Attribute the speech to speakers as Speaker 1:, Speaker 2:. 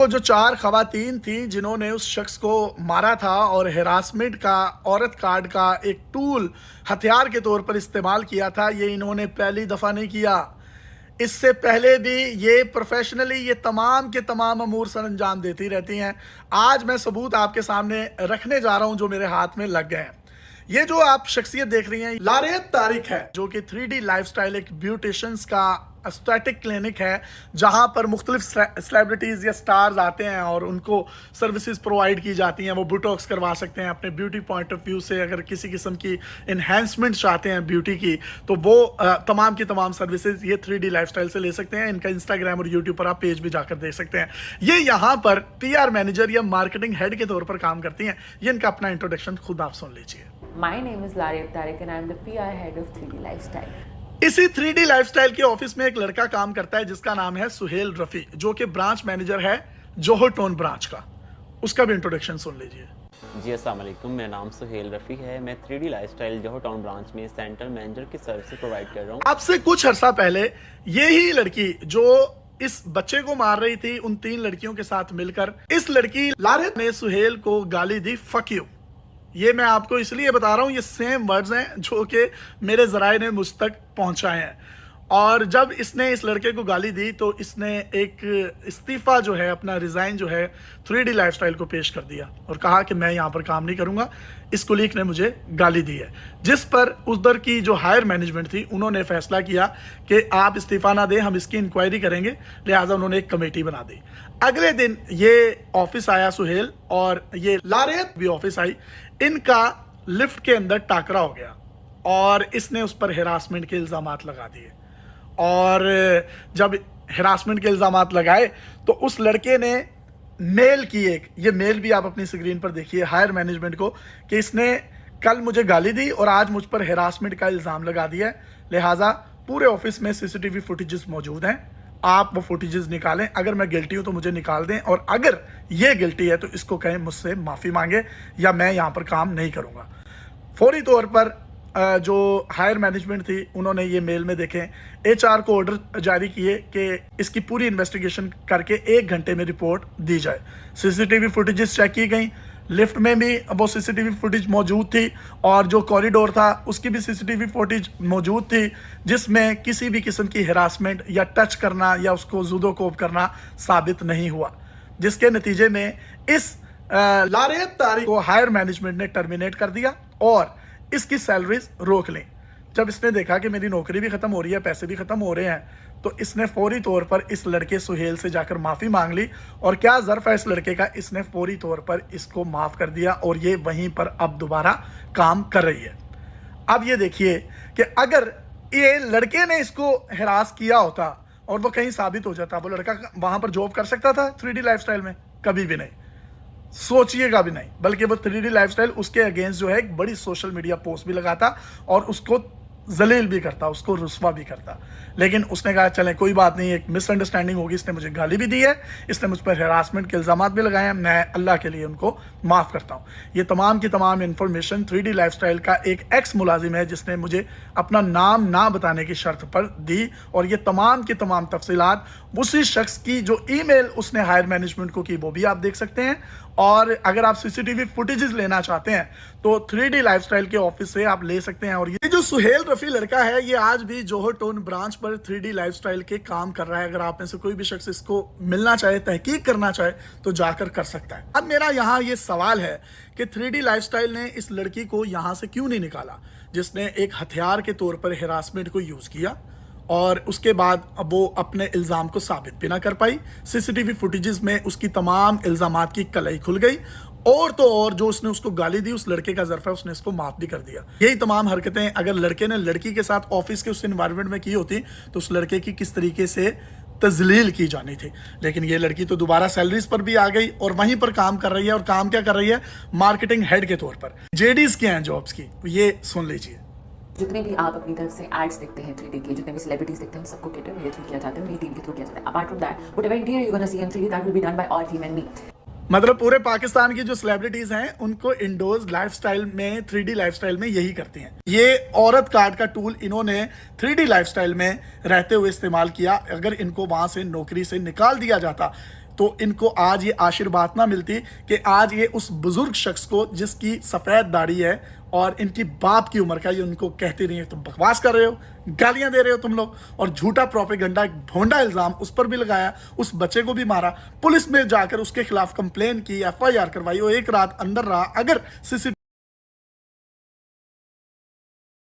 Speaker 1: वो जो 4 खवातीन थी जिन्होंने उस शख्स को मारा था और हेरासमेंट का औरत कार्ड का एक टूल हथियार के तौर पर इस्तेमाल किया था, ये इन्होंने पहली दफ़ा नहीं किया। इससे पहले भी ये प्रोफेशनली ये तमाम के तमाम अमूर सर अंजाम देती रहती हैं। आज मैं सबूत आपके सामने रखने जा रहा हूं जो मेरे हाथ में लग गए हैं। ये जो आप शख्सियत देख रही हैं लारेब तारिक है, जो कि 3D लाइफस्टाइल एक ब्यूटिशियंस का एस्थेटिक क्लिनिक है, जहां पर मुख्तलिफ सेलिब्रिटीज़ या स्टार्स आते हैं और उनको सर्विसेज प्रोवाइड की जाती हैं। वो बुटॉक्स करवा सकते हैं अपने ब्यूटी पॉइंट ऑफ व्यू से। अगर किसी किस्म की इन्हेंसमेंट चाहते हैं ब्यूटी की तो वो तमाम की तमाम सर्विसेज ये 3D लाइफस्टाइल से ले सकते हैं। इनका इंस्टाग्राम और यूट्यूब पर आप पेज भी जाकर देख सकते हैं। ये यहाँ पर PR मैनेजर या मार्केटिंग हेड के तौर पर काम करती हैं। ये इनका अपना इंट्रोडक्शन खुद आप सुन लीजिए।
Speaker 2: My name is Lareeb Tariq and I am the PR head of 3D Lifestyle.
Speaker 1: इसी 3D लाइफस्टाइल के ऑफिस में एक लड़का काम करता है जिसका नाम है सुहेल रफी, जो कि ब्रांच मैनेजर है जोहर टाउन ब्रांच का। उसका भी इंट्रोडक्शन सुन लीजिए।
Speaker 3: जी अस्सलाम वालेकुम, मेरा नाम सुहेल रफ़ी है। मैं 3D लाइफस्टाइल जोहर टाउन ब्रांच में सेंटर मैनेजर की सर्विस प्रोवाइड कर रहा हूँ।
Speaker 1: अब से कुछ अर्सा पहले यही लड़की जो इस बच्चे को मार रही थी, उन 3 लड़कियों के साथ मिलकर इस लड़की लारेब ने सुहेल को गाली दी, फक यू। ये मैं आपको इसलिए बता रहा हूँ, ये सेम वर्ड्स हैं जो कि मेरे ज़राए ने मुझ तक पहुँचाए हैं। और जब इसने इस लड़के को गाली दी तो इसने एक इस्तीफ़ा जो है, अपना रिज़ाइन जो है 3D लाइफस्टाइल को पेश कर दिया और कहा कि मैं यहाँ पर काम नहीं करूँगा, इस कुलीग ने मुझे गाली दी है। जिस पर उधर की जो हायर मैनेजमेंट थी उन्होंने फैसला किया कि आप इस्तीफ़ा ना दें, हम इसकी इंक्वायरी करेंगे। लिहाजा उन्होंने एक कमेटी बना दी। अगले दिन ये ऑफिस आया सुहेल और ये लारेब भी ऑफिस आई। इनका लिफ्ट के अंदर टाकरा हो गया और इसने उस पर हिरासमेंट के इल्ज़ामात लगा दिए। और जब हिरासमेंट के इल्ज़ामात लगाए तो उस लड़के ने मेल की, ये मेल भी आप अपनी स्क्रीन पर देखिए, हायर मैनेजमेंट को कि इसने कल मुझे गाली दी और आज मुझ पर हिरासमेंट का इल्ज़ाम लगा दिया है। लिहाजा पूरे ऑफिस में CCTV फुटेजेस मौजूद हैं, आप वो फुटेजेस निकालें। अगर मैं गिल्टी हूं तो मुझे निकाल दें और अगर ये गिल्टी है तो इसको कहें मुझसे माफ़ी मांगे या मैं यहाँ पर काम नहीं करूँगा। फौरी तौर पर जो हायर मैनेजमेंट थी उन्होंने ये मेल में देखें HR को ऑर्डर जारी किए कि इसकी पूरी इन्वेस्टिगेशन करके 1 घंटे में रिपोर्ट दी जाए। CCTV फुटेजेस चेक की गई, लिफ्ट में भी वो CCTV फुटेज मौजूद थी और जो कॉरिडोर था उसकी भी CCTV फुटेज मौजूद थी, जिसमें किसी भी किस्म की हिरासमेंट या टच करना या उसको जुदो कोब करना साबित नहीं हुआ, जिसके नतीजे में इस लारेब तारिक को हायर मैनेजमेंट ने टर्मिनेट कर दिया और इसकी सैलरीज रोक ली। जब इसने देखा कि मेरी नौकरी भी ख़त्म हो रही है, पैसे भी ख़त्म हो रहे हैं, तो इसने फौरी तौर पर इस लड़के सुहेल से जाकर माफ़ी मांग ली। और क्या ज़र्फ है इस लड़के का, इसने फौरी तौर पर इसको माफ़ कर दिया और ये वहीं पर अब दोबारा काम कर रही है। अब ये देखिए कि अगर ये लड़के ने इसको हिरास किया होता और वो कहीं साबित हो जाता, वो लड़का वहाँ पर जॉब कर सकता था 3D लाइफस्टाइल में? कभी भी नहीं, सोचिएगा भी नहीं। बल्कि वो 3D लाइफस्टाइल उसके अगेंस्ट जो है एक बड़ी सोशल मीडिया पोस्ट भी लगाता और उसको जलील भी करता, उसको रुस्वा भी करता। लेकिन उसने कहा चलें कोई बात नहीं, एक मिसअंडरस्टैंडिंग होगी, इसने मुझे गाली भी दी है, इसने मुझ पर हैरासमेंट के इल्ज़ामात भी लगाए हैं, मैं अल्लाह के लिए उनको माफ़ करता हूँ। ये तमाम की तमाम इन्फॉर्मेशन 3D लाइफस्टाइल का एक एक्स मुलाजिम है जिसने मुझे अपना नाम ना बताने की शर्त पर दी और ये तमाम की तमाम तफसीलात उसी शख्स की जो ईमेल उसने हायर मैनेजमेंट को की वो भी आप देख सकते हैं। और अगर आप CCTV फुटेजेस लेना चाहते हैं तो 3D लाइफस्टाइल के ऑफिस से आप ले सकते हैं। और ये जो सुहेल रफी लड़का है ये आज भी जोहर टाउन ब्रांच पर 3D लाइफस्टाइल के काम कर रहा है। अगर आप में से कोई भी शख्स इसको मिलना चाहे, तहकीक करना चाहे तो जाकर कर सकता है। अब मेरा यहाँ ये सवाल है कि 3D लाइफस्टाइल ने इस लड़की को यहाँ से क्यों नहीं निकाला, जिसने एक हथियार के तौर पर हिरासमेंट को यूज़ किया और उसके बाद अब वो अपने इल्ज़ाम को साबित भी ना कर पाई। CCTV फुटेजेस में उसकी तमाम इल्ज़ामात की कलई खुल गई और तो और जो उसने उसको गाली दी उस लड़के का ज़र्फ़ है उसने इसको माफ़ भी कर दिया। यही तमाम हरकतें अगर लड़के ने लड़की के साथ ऑफिस के उस इन्वायरमेंट में की होती तो उस लड़के की किस तरीके से तजलील की जानी थी। लेकिन ये लड़की तो दोबारा सैलरीज पर भी आ गई और वहीं पर काम कर रही है। और काम क्या कर रही है? मार्केटिंग हेड के तौर पर। JDs क्या हैं जॉब्स की, ये सुन लीजिए।
Speaker 2: जितने भी आप अपनी तरफ से एड्स देखते हैं 3D के, जितने भी सेलिब्रिटीज देखते हैं, सबको कैटर मेरे थ्रू किया जाता है, मेरी टीम के थ्रू किया जाता है। Apart from that whatever interior you gonna see in 3D that will be done by our team and me.
Speaker 1: मतलब पूरे पाकिस्तान की जो सेलिब्रिटीज हैं उनको इंडोर्स लाइफस्टाइल में 3D लाइफस्टाइल में यही करती हैं। ये औरत कार्ड का टूल इन्होंने 3D लाइफस्टाइल में रहते हुए इस्तेमाल किया। अगर इनको वहां से नौकरी से निकाल दिया जाता तो इनको आज ये आशीर्वाद ना मिलती कि आज ये उस बुजुर्ग शख्स को जिसकी सफेद दाढ़ी है और इनकी बाप की उम्र का, ये उनको कहते नहीं है तुम बकवास कर रहे हो, गालियां दे रहे हो तुम लोग, और झूठा प्रोपेगेंडा, एक भोंडा इल्जाम उस पर भी लगाया, उस बच्चे को भी मारा, पुलिस में जाकर उसके खिलाफ कंप्लेन की, FIR करवाई, वो एक रात अंदर रहा। अगर CCTV